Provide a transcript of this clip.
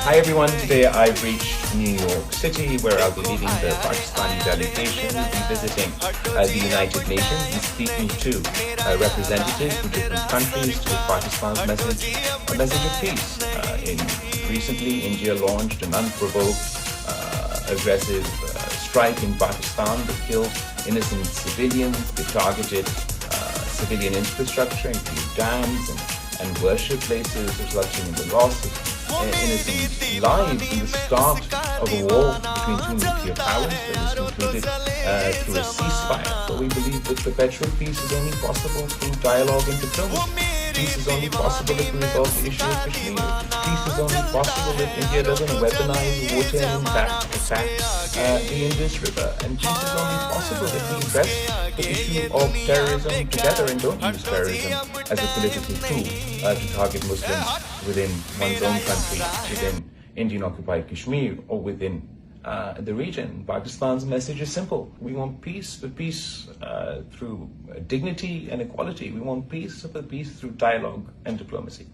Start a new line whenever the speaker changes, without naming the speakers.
Hi everyone, today I've reached New York City where I'll be leading the Pakistani delegation. We'll be visiting the United Nations and speaking to representatives from different countries to give Pakistan's a message of peace. Recently, India launched an unprovoked, aggressive strike in Pakistan that killed innocent civilians. They targeted civilian infrastructure, including dams and worship places, resulting in the loss of innocent lives and the start of a war between two nuclear powers that was concluded through a ceasefire. But we believe that perpetual peace is only possible through dialogue and diplomacy. Peace is only possible if we resolve the issue of Kashmir. Peace is only possible if India doesn't weaponize water and attack the Indus River. And peace is only possible if we address the issue of terrorism together and don't use terrorism as a political tool to target Muslims within one's own country, within Indian-occupied Kashmir, or within the region. Pakistan's message is simple. We want peace, but peace through dignity and equality. We want peace, but peace through dialogue and diplomacy.